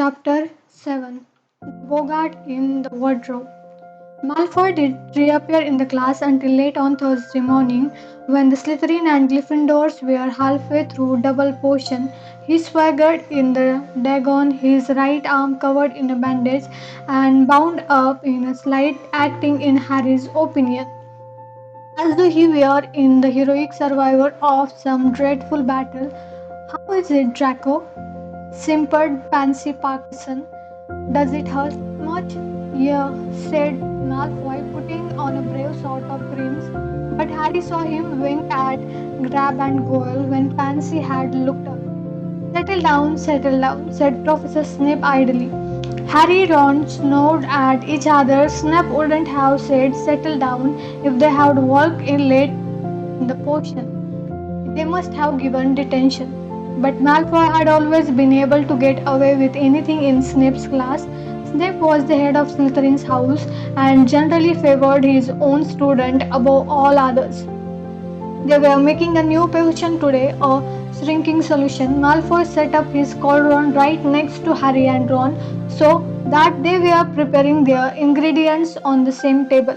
Chapter 7 Boggart in the Wardrobe. Malfoy did reappear in the class until late on Thursday morning when the Slytherin and Gryffindors were halfway through double potion. He swaggered in the Dagon, his right arm covered in a bandage and bound up in a slide, acting in Harry's opinion as though he were in the heroic survivor of some dreadful battle. How is it, Draco? Simpered Pansy Parkinson. Does it hurt much? Yeah, said Malfoy, putting on a brave sort of grins. But Harry saw him wink at Grab and Goyle when Pansy had looked up. Settle down, said Professor Snape idly. Harry and Ron snored at each other. Snape wouldn't have said settle down if they had worked in late in the potion. They must have given detention. But Malfoy had always been able to get away with anything in Snape's class. Snape was the head of Slytherin's house and generally favored his own student above all others. They were making a new potion today, a shrinking solution. Malfoy set up his cauldron right next to Harry and Ron so that they were preparing their ingredients on the same table.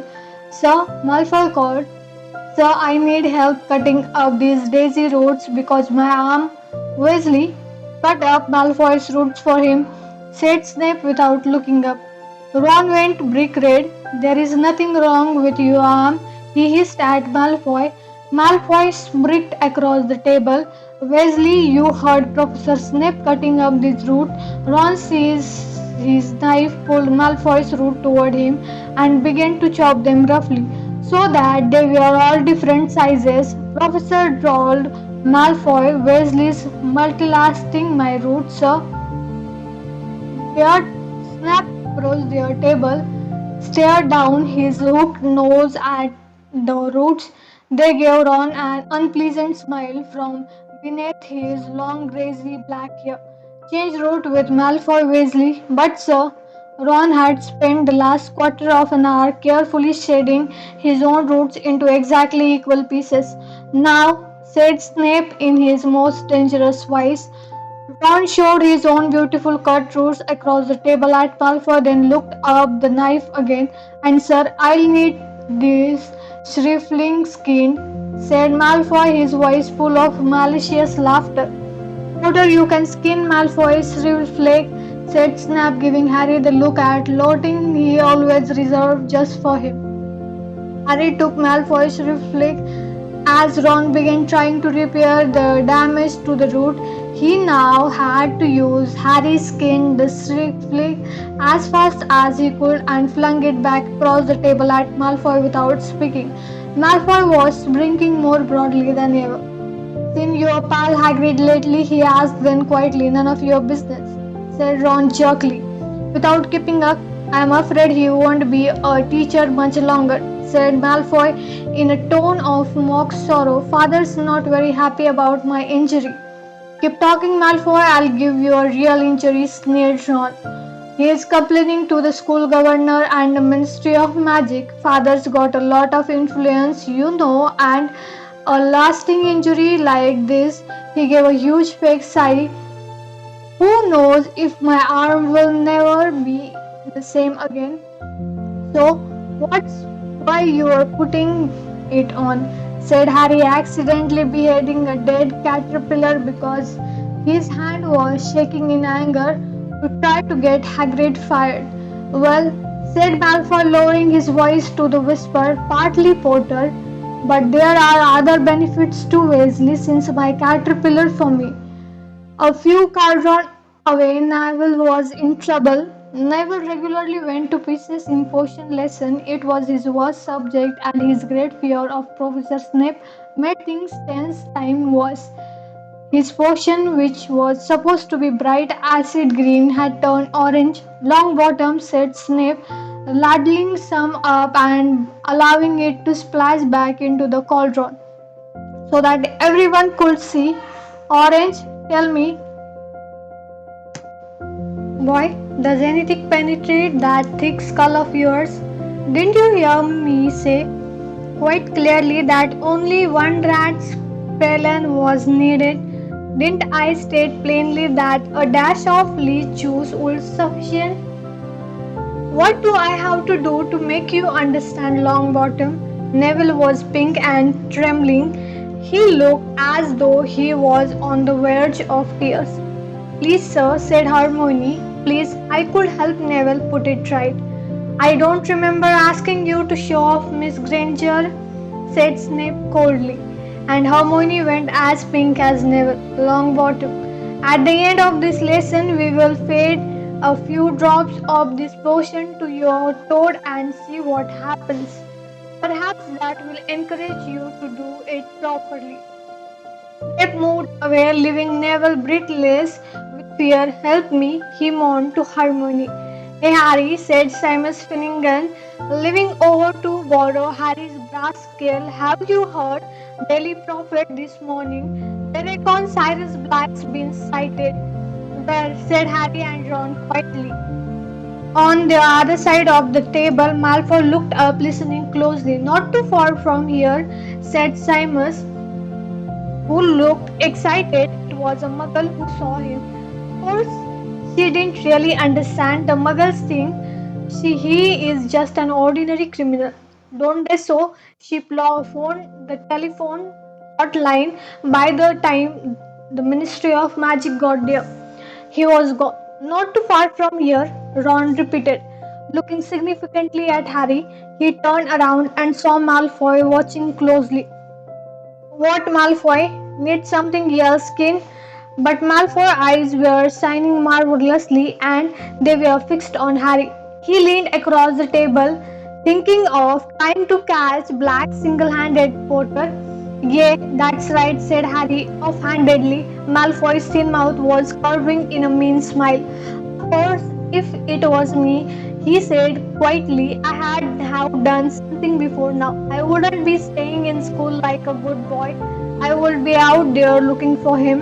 Sir, Malfoy called, Sir, I need help cutting up these daisy roots because my arm. Weasley, cut up Malfoy's roots for him, said Snape without looking up. Ron went brick red. There is nothing wrong with your arm, he hissed at Malfoy. Malfoy sbricked across the table. Weasley, you heard Professor Snape cutting up this root. Ron seized his knife, pulled Malfoy's root toward him, and began to chop them roughly, so that they were all different sizes. Professor drawled, Malfoy, Weasley's multilasting my roots, sir. Beard snapped across their table, stared down his hooked nose at the roots. They gave Ron an unpleasant smile from beneath his long greasy black hair. Change route with Malfoy Weasley, but sir, Ron had spent the last quarter of an hour carefully shading his own roots into exactly equal pieces. Now, said Snape in his most dangerous voice, Ron showed his own beautiful cut roots across the table at Malfoy, then looked up the knife again. And sir, I'll need this shriveling skin, said Malfoy, his voice full of malicious laughter. Powder you can skin Malfoy's flake, said Snap, giving Harry the look at loathing he always reserved just for him. Harry took Malfoy's flake as Ron began trying to repair the damage to the root. He now had to use Harry skinned the flake as fast as he could and flung it back across the table at Malfoy without speaking. Malfoy was blinking more broadly than ever. Seen your pal Hagrid lately? He asked then quietly. None of your business, said Ron jerkily. Without keeping up, I am afraid he won't be a teacher much longer, said Malfoy in a tone of mock sorrow. Father's not very happy about my injury. Keep talking, Malfoy, I'll give you a real injury, sneered Ron. He is complaining to the school governor and the Ministry of Magic. Father's got a lot of influence, you know, and a lasting injury like this. He gave a huge fake sigh. Who knows if my arm will never be the same again? So, what's why you are putting it on? Said Harry, accidentally beheading a dead caterpillar because his hand was shaking in anger to try to get Hagrid fired. Well, said Malfoy, lowering his voice to the whisper, partly Potter, but there are other benefits too, Weasley, since my caterpillar for me. A few cardons away, Neville was in trouble. Neville regularly went to pieces in potion lesson. It was his worst subject, and his great fear of Professor Snape made things 10 times worse. His potion, which was supposed to be bright acid green, had turned orange. Longbottom, said Snape, ladling some up and allowing it to splash back into the cauldron so that everyone could see. Orange, tell me, boy, does anything penetrate that thick skull of yours? Didn't you hear me say quite clearly that only one rat's repellent was needed? Didn't I state plainly that a dash of leech juice would sufficient? What do I have to do to make you understand Longbottom? Neville was pink and trembling. He looked as though he was on the verge of tears. Please, sir, said Hermione. Please, I could help Neville put it right. I don't remember asking you to show off, Miss Granger, said Snape coldly, and Hermione went as pink as Neville Longbottom. At the end of this lesson, we will feed a few drops of this potion to your toad and see what happens. Perhaps that will encourage you to do it properly. Snape moved away, leaving Neville breathless with fear. Help me, he moaned to Hermione. Hey Harry, said Seamus Finnegan, leaving over to borrow Harry's brass scale. Have you heard Daily Prophet this morning? They reckon Sirius Black's been sighted. Well, said Harry and Ron quietly. On the other side of the table, Malfoy looked up, listening closely. Not too far from here, said Seamus, who looked excited. It was a muggle who saw him. Of course, she didn't really understand the muggles thing. He is just an ordinary criminal. Don't they so? She phoned the telephone hotline by the time the Ministry of Magic got there. He was gone. Not too far from here, Ron repeated. Looking significantly at Harry, he turned around and saw Malfoy watching closely. What, Malfoy? Need something else, King? But Malfoy's eyes were shining marvelously and they were fixed on Harry. He leaned across the table, thinking of trying to catch Black single-handed Potter. Yeah, that's right, said Harry offhandedly. Malfoy's thin mouth was curving in a mean smile. Of course, if it was me, he said quietly, I had have done something before now. I wouldn't be staying in school like a good boy. I would be out there looking for him.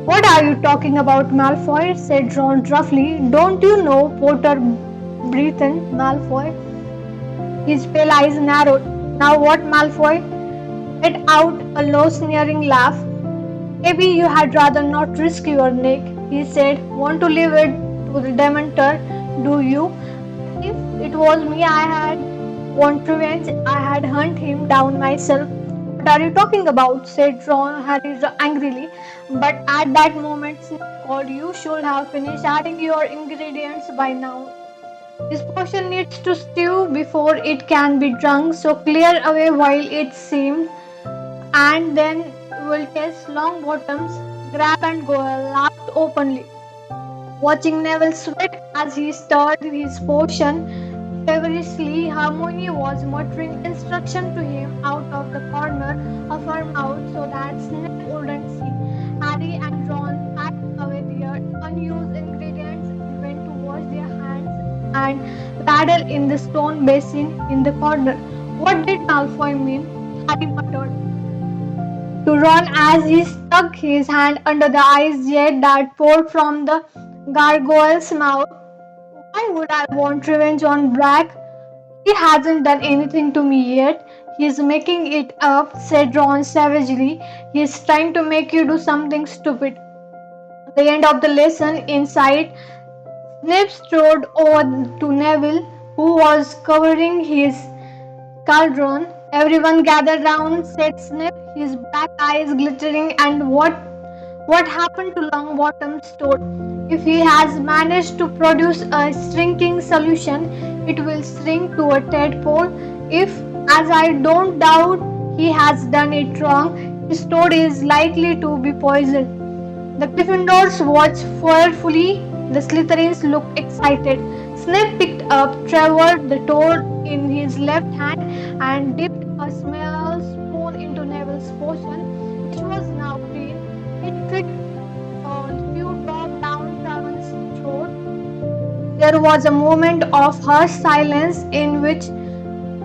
What are you talking about, Malfoy? Said Ron roughly. Don't you know Potter Breathen, Malfoy? His pale eyes narrowed. Now what, Malfoy? Let out a low sneering laugh. Maybe you had rather not risk your neck, he said. Want to leave it to the Dementor, do you? If it was me I had want revenge, I had hunt him down myself. What are you talking about? Said Ron Harry angrily. But at that moment Snape called, you should have finished adding your ingredients by now. This potion needs to stew before it can be drunk, so clear away while it steams, and then we'll test Longbottom's grab and go, laughed openly. Watching Neville sweat as he stirred his potion feverishly, Harmony was muttering instruction to him out of the corner of her mouth so that Snape wouldn't see. Harry and Ron packed away their unused ingredients and went to wash their hands and paddle in the stone basin in the corner. What did Malfoy mean? Harry muttered to Ron as he stuck his hand under the ice jet that poured from the gargoyle's mouth. Why would I want revenge on Brack? He hasn't done anything to me yet. He's making it up, said Ron savagely. He's trying to make you do something stupid. At the end of the lesson, inside, Snape strode over to Neville, who was covering his cauldron. Everyone gathered round, said Snape, his black eyes glittering. And what happened to Longbottom's toad? If he has managed to produce a shrinking solution, it will shrink to a tadpole. If, as I don't doubt, he has done it wrong, his toad is likely to be poisoned. The Gryffindors watched fearfully. The Slytherins looked excited. Snape picked up Trevor the Toad in his left hand and dipped a small spoon into Neville's potion, which was now green. It trickled a few drops down Trevor's throat. There was a moment of hushed silence in which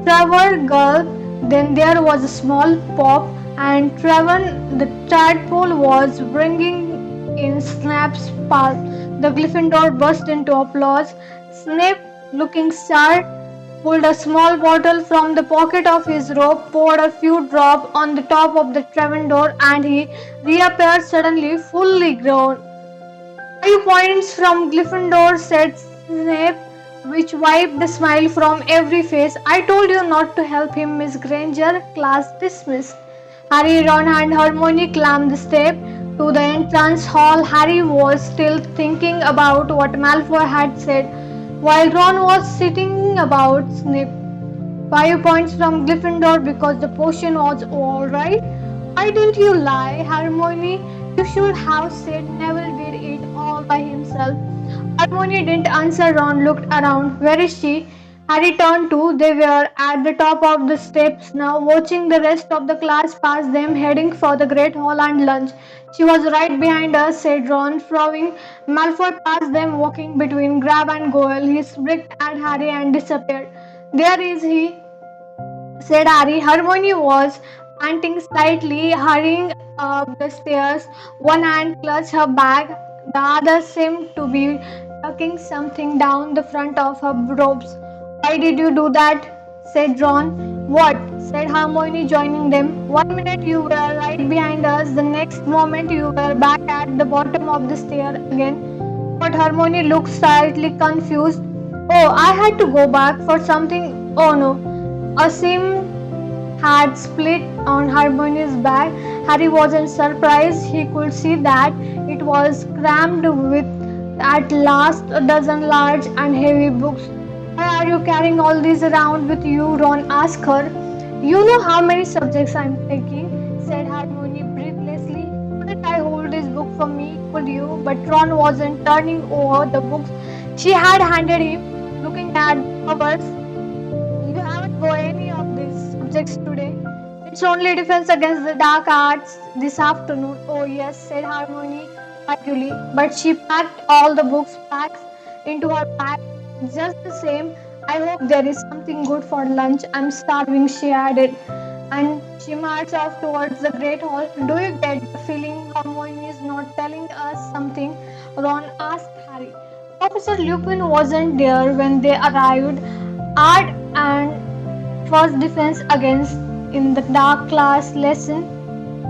Trevor gulped. Then there was a small pop, and Trevor the tadpole was bringing in Snape's palm. The Gryffindor burst into applause. Snape, looking sharp, pulled a small bottle from the pocket of his robe, poured a few drops on the top of the trapdoor, and he reappeared suddenly, fully grown. 5 points from Gryffindor, said Snape, which wiped the smile from every face. I told you not to help him, Miss Granger. Class dismissed. Harry, Ron, and Hermione climbed the step to the entrance hall. Harry was still thinking about what Malfoy had said, while Ron was sitting about Snape. 5 points from Gryffindor because the potion was alright. Why didn't you lie, Hermione? You should have said Neville did it all by himself. Hermione didn't answer. Ron looked around. Where is she? Harry turned too. They were at the top of the steps now, watching the rest of the class pass them, heading for the Great Hall and lunch. She was right behind us, said Ron, frowning. Malfoy passed them, walking between Grab and Goyle. He blinked at Harry and disappeared. There is he, said Harry. Hermione was panting slightly, hurrying up the stairs. One hand clutched her bag, the other seemed to be tucking something down the front of her robes. Why did you do that? Said Ron. What? Said Hermione, joining them. 1 minute you were right behind us, the next moment you were back at the bottom of the stair again. But Hermione looked slightly confused. Oh, I had to go back for something. Oh no. A seam had split on Hermione's back. Harry wasn't surprised. He could see that it was crammed with at last a dozen large and heavy books. Why are you carrying all these around with you? Ron asked her. You know how many subjects I'm taking, said Hermione breathlessly. Couldn't I hold this book for me? Could you? But Ron wasn't turning over the books she had handed him, looking at the covers. You haven't got any of these subjects today. It's only defense against the dark arts this afternoon. Oh yes, said Harmony vaguely, but she packed all the books packs into her bag just the same. I hope there is something good for lunch. I'm starving, she added. And she marched off towards the great hall. Do you get the feeling Hermione is not telling us something? Ron asked Harry. Professor Lupin wasn't there when they arrived. Art and first defense against in the dark class lesson.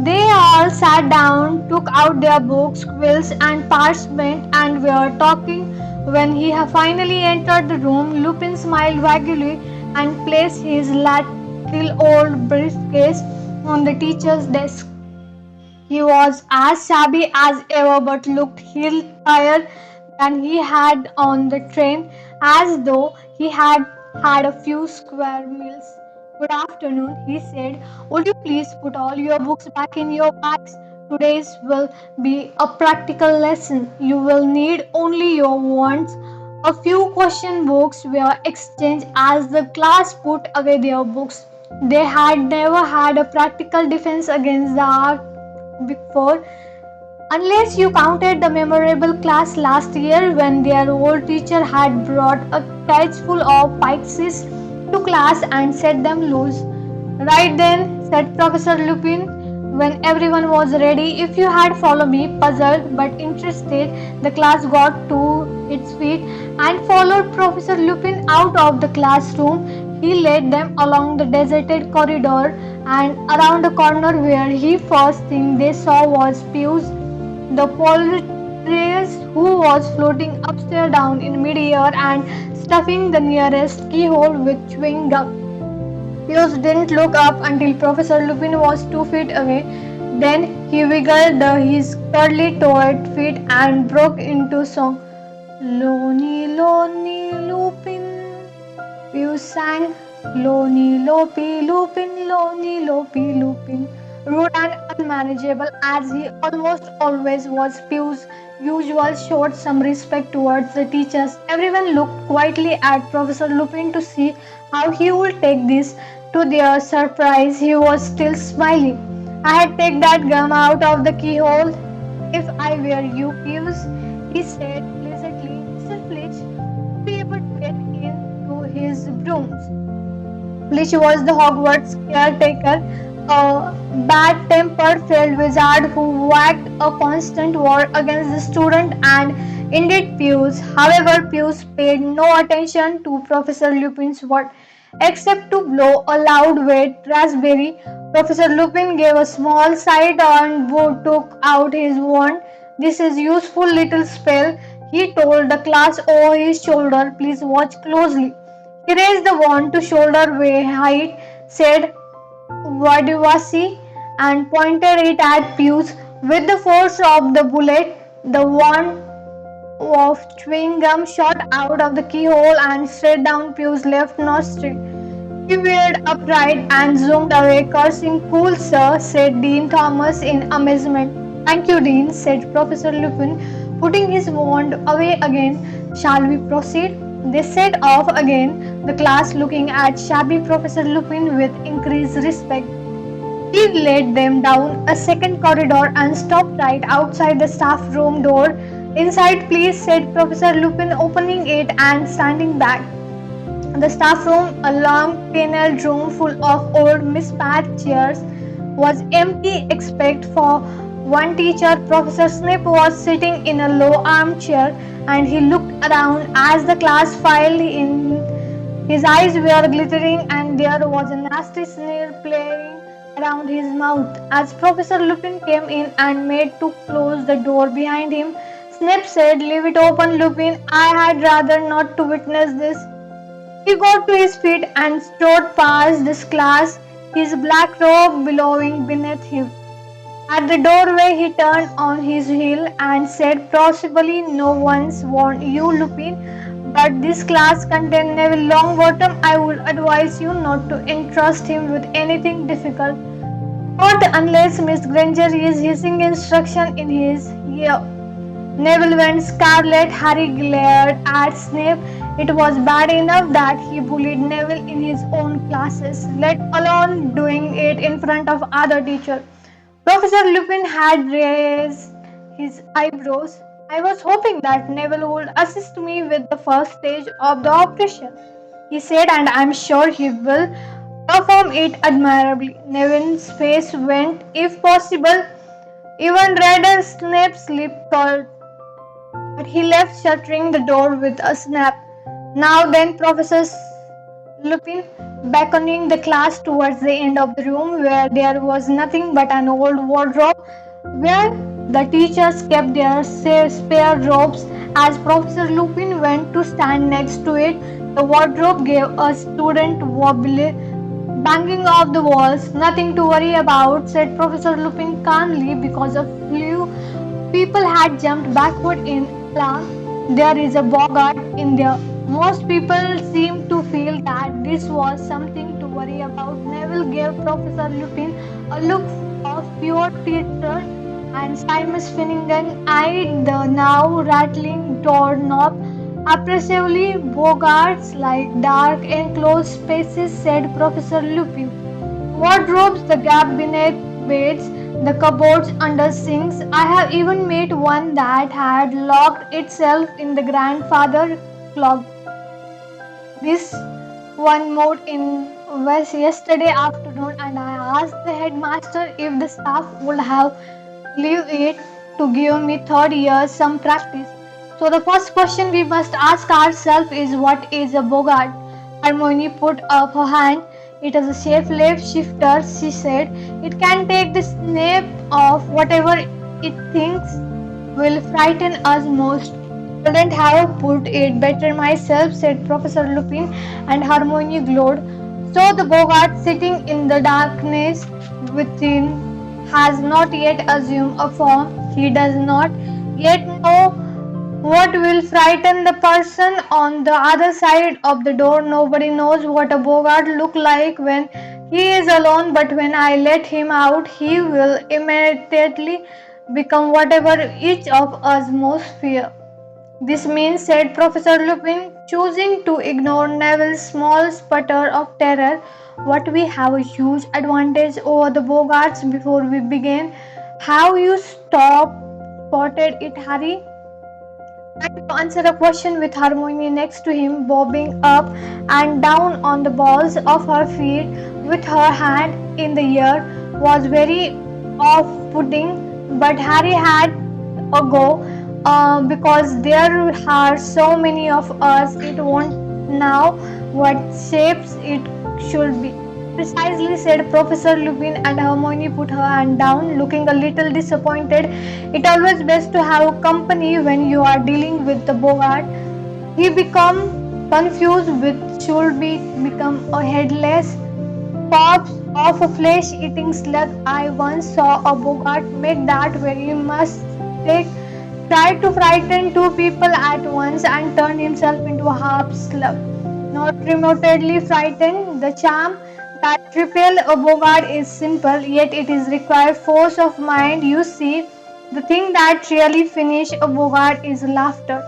They all sat down, took out their books, quills, and parchment, and were talking. When he finally entered the room, Lupin smiled vaguely and placed his little old briefcase on the teacher's desk. He was as shabby as ever but looked healthier than he had on the train, as though he had had a few square meals. Good afternoon, he said. Would you please put all your books back in your bags? Today's will be a practical lesson. You will need only your wands. A few question books were exchanged as the class put away their books. They had never had a practical defense against the art before, unless you counted the memorable class last year when their old teacher had brought a cage full of pixies to class and set them loose. Right then, said Professor Lupin, when everyone was ready. If you had followed me, puzzled but interested, the class got to its feet and followed Professor Lupin out of the classroom. He led them along the deserted corridor and around a corner where he first thing they saw was Pius, the Poltergeist, who was floating upside down in midair and stuffing the nearest keyhole with chewing gum. Pius didn't look up until Professor Lupin was 2 feet away. Then he wiggled his curly toed feet and broke into song. Lonely, lonely Lupin, Pius sang. Lonely, Lopi, Lupin, lonely, Lopi, Lupin. Rude and unmanageable as he almost always was, Pius usual showed some respect towards the teachers. Everyone looked quietly at Professor Lupin to see how he would take this. To their surprise, he was still smiling. I had taken that gum out of the keyhole if I were you, Pius, he said pleasantly. Mr. Flitch would be able to get into his brooms. Flitch was the Hogwarts caretaker a bad-tempered failed wizard who waged a constant war against the student and indeed Pius. However, Pius paid no attention to Professor Lupin's word except to blow a loud wet raspberry. Professor Lupin gave a small sigh and took out his wand. This is useful little spell, he told the class over his shoulder. Please watch closely. He raised the wand to shoulder height, said Vadivasi and pointed it at Pius. With the force of the bullet, the wand of chewing gum shot out of the keyhole and straight down Pius' left nostril. He veered upright and zoomed away, cursing. Cool, sir, said Dean Thomas in amazement. Thank you, Dean, said Professor Lupin, putting his wand away again. Shall we proceed? They set off again, the class looking at shabby Professor Lupin with increased respect. He led them down a second corridor and stopped right outside the staff room door. Inside, please, said Professor Lupin, opening it and standing back. The staff room, a long paneled room full of old mismatched chairs, was empty except for one teacher. Professor Snape was sitting in a low armchair and he looked around as the class filed in. His eyes were glittering and there was a nasty sneer playing around his mouth. As Professor Lupin came in and made to close the door behind him, Snape said, "Leave it open, Lupin. I had rather not to witness this." He got to his feet and strode past this class, his black robe billowing beneath him. At the doorway, he turned on his heel and said, "Possibly no one's warned you, Lupin, but this class contains Neville Longbottom. I would advise you not to entrust him with anything difficult. Not unless Miss Granger is hissing instruction in his ear." Neville went scarlet. Harry glared at Snape. It was bad enough that he bullied Neville in his own classes, let alone doing it in front of other teachers. Professor Lupin had raised his eyebrows. "I was hoping that Neville would assist me with the first stage of the operation," he said, "and I'm sure he will perform it admirably." Neville's face went, if possible, even redder. Snape's lip curled, but he left, shuttering the door with a snap. "Now then, Professor Lupin," beckoning the class towards the end of the room where there was nothing but an old wardrobe where the teachers kept their spare robes. As Professor Lupin went to stand next to it, the wardrobe gave a student wobble, banging off the walls. "Nothing to worry about," said Professor Lupin calmly, because a few people had jumped backward in alarm. "There is a Boggart in there." Most people seemed to feel that this was something to worry about. Neville gave Professor Lupin a look of pure terror, and Seamus Finnegan eyed the now rattling doorknob apprehensively. "Bogarts like dark enclosed spaces," said Professor Lupin. "Wardrobes, the gap beneath beds, the cupboards under sinks. I have even met one that had locked itself in the grandfather clock. This one moved in was yesterday afternoon, and I asked the headmaster if the staff would have leave it to give me third year some practice. So the first question we must ask ourselves is, what is a Bogart?" Hermione put up her hand. "It is a shape shifter," she said. "It can take the shape of whatever it thinks will frighten us most." "Couldn't have put it better myself," said Professor Lupin, and Hermione glowed. "So the Bogart sitting in the darkness within has not yet assumed a form. He does not yet know what will frighten the person on the other side of the door. Nobody knows what a Bogart looks like when he is alone, but when I let him out, he will immediately become whatever each of us most fear." "This means," said Professor Lupin, choosing to ignore Neville's small sputter of terror, "what we have a huge advantage over the Bogarts. Before we begin, have you spotted it, Harry?" Trying to answer a question with Hermione next to him, bobbing up and down on the balls of her feet with her hand. in the year was very off-putting, but Harry had a go because there are so many of us. It won't now what shapes it should be. Precisely, said Professor Lupin, and Hermione put her hand down, looking a little disappointed. It's always best to have company when you are dealing with the Boggart. He become confused with should be become a headless corpse of a flesh-eating slug. I once saw a Boggart make that very mistake. Tried to frighten two people at once and turned himself into a half slug. Not remotely frightened, the charm that repel a Boggart is simple, yet it is required force of mind. You see, the thing that really finish a Boggart is laughter.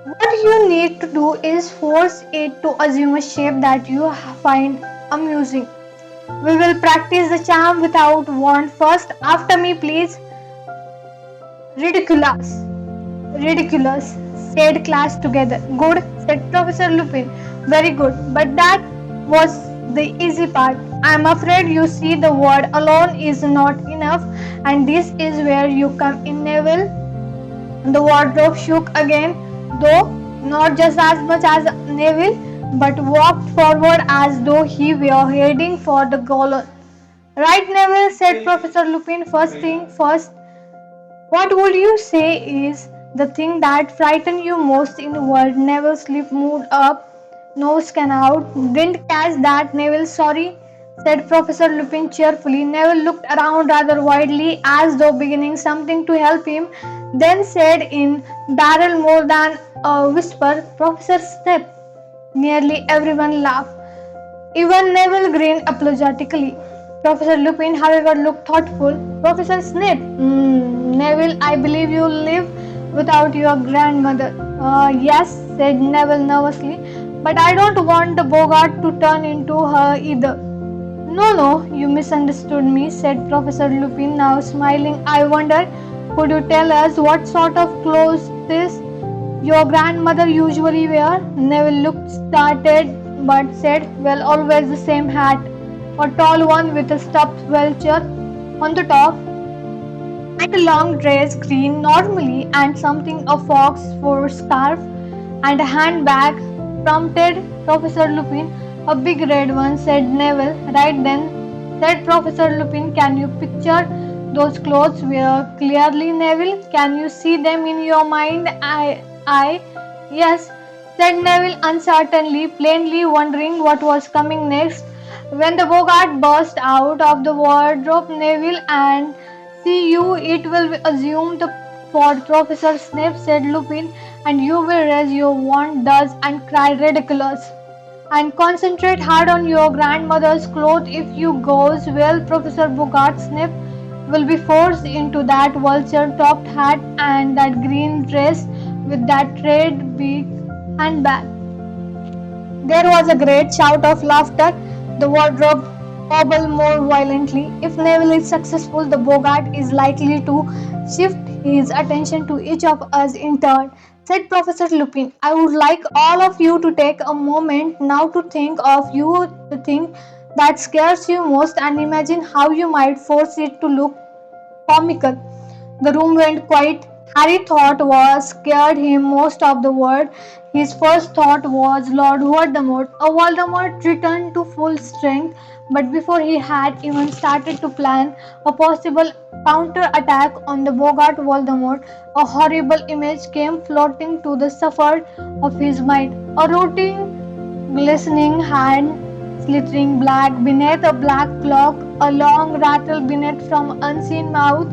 What you need to do is force it to assume a shape that you find amusing. We will practice the charm without wand first. After me, please. Ridiculous. Ridiculous, said class together. Good, said Professor Lupin. Very good, but that was the easy part. I am afraid you see the word alone is not enough, and this is where you come in, Neville. The wardrobe shook again, though not just as much as Neville, but walked forward as though he were heading for the goal. Right, Neville, said Professor Lupin. First thing first, what would you say is the thing that frightened you most in the world? Neville sleep moved up, nose can out. Didn't catch that, Neville. Sorry, said Professor Lupin cheerfully. Neville looked around rather wildly as though beginning something to help him, then said in barrel more than a whisper, Professor Snape. Nearly everyone laughed. Even Neville grinned apologetically. Professor Lupin, however, looked thoughtful. Professor Snape, Neville, I believe you live without your grandmother. Yes, said Neville nervously, but I don't want the Boggart to turn into her either. No, no, you misunderstood me, said Professor Lupin, now smiling. I wonder, could you tell us what sort of clothes this your grandmother usually wear? Neville looked startled but said, well, always the same hat. A tall one with a stuffed vulture on the top and a long dress green normally and something a fox for scarf and a handbag, prompted Professor Lupin. A big red one, said Neville. Right then, said Professor Lupin, can you picture those clothes wear clearly, Neville? Can you see them in your mind? Yes, said Neville uncertainly, plainly wondering what was coming next. When the Boggart burst out of the wardrobe, Neville, and see you, it will be assumed for Professor Snape, said Lupin, and you will raise your wand thus and cry ridiculous. And concentrate hard on your grandmother's clothes if you goes well. Professor Boggart Snape will be forced into that vulture-topped hat and that green dress with that red big handbag. There was a great shout of laughter. The wardrobe wobbled more violently. If Neville is successful, the Boggart is likely to shift his attention to each of us in turn, said Professor Lupin. I would like all of you to take a moment now to think of you the thing that scares you most and imagine how you might force it to look comical. The room went quiet. Harry thought was scared him most of the world. His first thought was Lord Voldemort. A Voldemort returned to full strength, but before he had even started to plan a possible counter-attack on the Boggart Voldemort, a horrible image came floating to the surface of his mind. A rotting, glistening hand slithering black beneath a black cloak, a long rattle beneath from unseen mouth,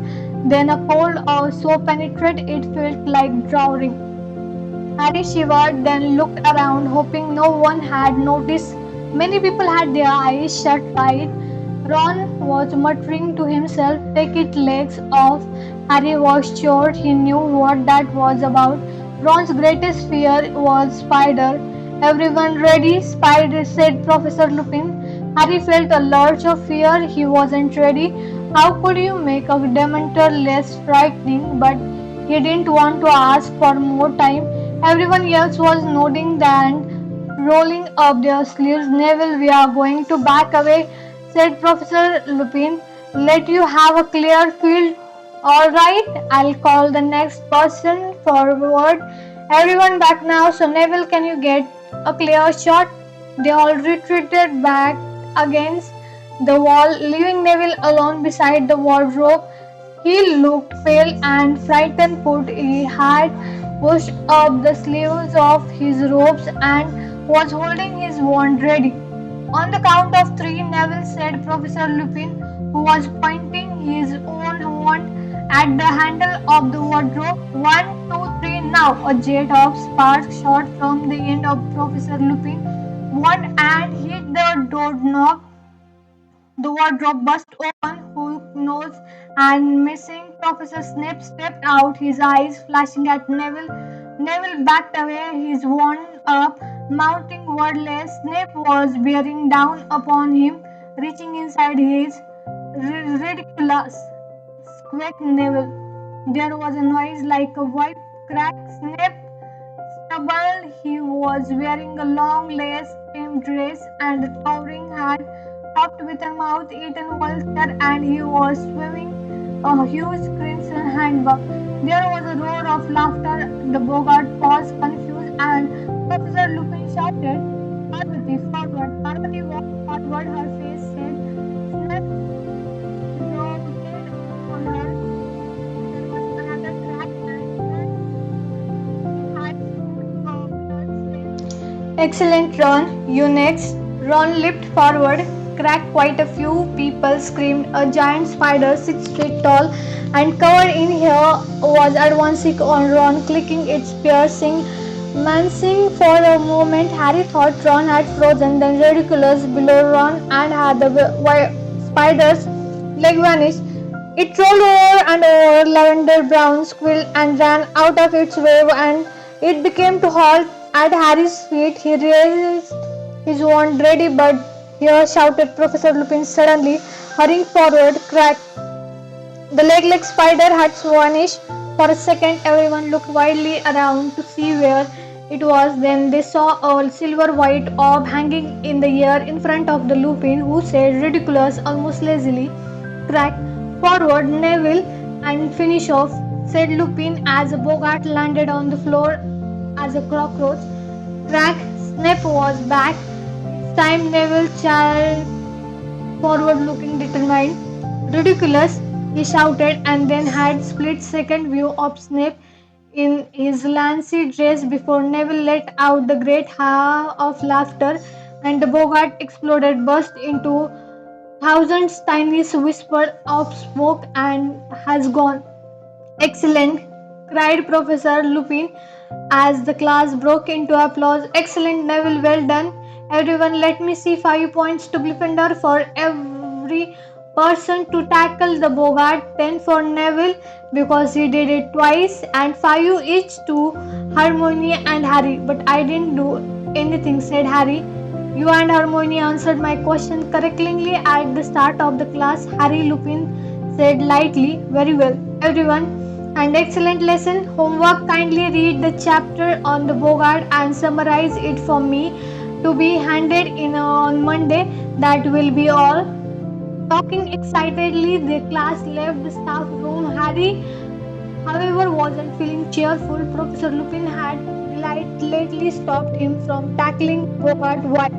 then a cold awe so penetrated it felt like drowning. Harry shivered, then looked around, hoping no one had noticed. Many people had their eyes shut tight. Ron was muttering to himself, take its legs off. Harry was sure he knew what that was about. Ron's greatest fear was spider. Everyone ready? Spider, said Professor Lupin. Harry felt a lurch of fear. He wasn't ready. How could you make a Dementor less frightening? But he didn't want to ask for more time. Everyone else was nodding and rolling up their sleeves. Neville, we are going to back away, said Professor Lupin. Let you have a clear field. Alright, I'll call the next person forward. Everyone back now, so Neville, can you get a clear shot? They all retreated back against the wall, leaving Neville alone beside the wardrobe. He looked pale and frightened, but he had pushed up the sleeves of his robes and was holding his wand ready. On the count of three, Neville said Professor Lupin, who was pointing his own wand at the handle of the wardrobe. One, two, three, now! A jet of sparks shot from the end of Professor Lupin's wand and hit the doorknob. The wardrobe burst open, hook, nose, and missing. Professor Snape stepped out, his eyes flashing at Neville. Neville backed away, his wand up, mounting wordless. Snape was bearing down upon him, reaching inside his ridiculous, squeaked Neville. There was a noise like a whip crack. Snape stubble. He was wearing a long lace trimmed dress and a towering hat topped with a mouth-eaten vulture, and he was swimming a huge crimson handbag. There was a roar of laughter. The Boggart paused, confused, and Professor Lupin shouted, "Parvati, forward!" Parvati walked forward, her face set. Snap rotated on her. There was another crack, and had excellent, Ron. You next. Ron leaped forward, cracked quite a few people screamed. A giant spider, 6 feet tall and covered in hair, was advancing on Ron, clicking its piercing mancing. For a moment, Harry thought Ron had frozen, then ridiculous below Ron and had the spider's leg vanish. It rolled over and over, lavender brown squealed and ran out of its wave, and it became to halt at Harry's feet. He raised his wand ready, but here shouted Professor Lupin suddenly, hurrying forward. Crack! The leg-like spider had vanished. For a second, everyone looked wildly around to see where it was. Then they saw a silver-white orb hanging in the air in front of the Lupin, who said, ridiculous, almost lazily, "Crack! Forward, Neville, and finish off," said Lupin as a Boggart landed on the floor as a cockroach. Crack! Snape was back. This time Neville charged forward looking determined. "Ridiculous," he shouted, and then had split-second view of Snape in his lancy dress before Neville let out the great howl of laughter, and the Boggart exploded, burst into thousands tiny whispers of smoke, and has gone. "Excellent!" cried Professor Lupin as the class broke into applause. "Excellent, Neville, well done. Everyone, let me see 5 points to Gryffindor for every person to tackle the Boggart, 10 for Neville because he did it twice, and 5 each to Hermione and Harry." "But I didn't do anything," said Harry. "You and Hermione answered my question correctly at the start of the class," Harry Lupin said lightly. "Very well, everyone. An excellent lesson. Homework. Kindly read the chapter on the Boggart and summarize it for me to be handed in on Monday. That will be all." Talking excitedly, the class left the staff room. Harry, however, wasn't feeling cheerful. Professor Lupin had lately stopped him from tackling Bogart. Why?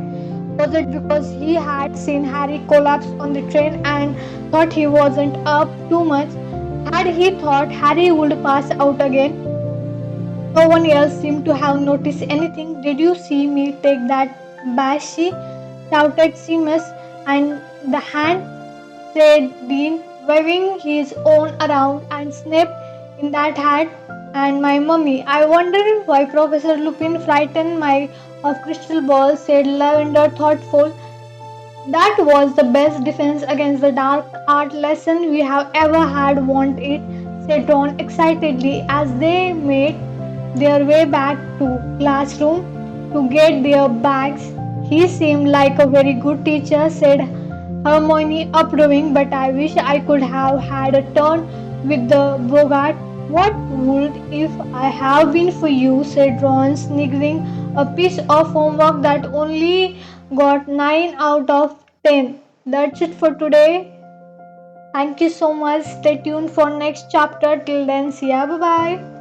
Was it because he had seen Harry collapse on the train and thought he wasn't up too much? Had he thought Harry would pass out again? No one else seemed to have noticed anything. "Did you see me take that bash?" shouted Seamus, and the hand, said Dean, waving his own around, "and Snape in that hat, and my mummy. I wonder why Professor Lupin frightened my of crystal ball," said Lavender, thoughtful. "That was the best defense against the dark art lesson we have ever had, wasn't it?" said Ron excitedly as they made their way back to classroom to get their bags. "He seemed like a very good teacher," said Hermione, approving, "but I wish I could have had a turn with the Boggart." "What would if I have been for you?" said Ron, sniggering. "A piece of homework that only got 9 out of 10. That's it for today. Thank you so much. Stay tuned for next chapter. Till then, see ya. Bye bye.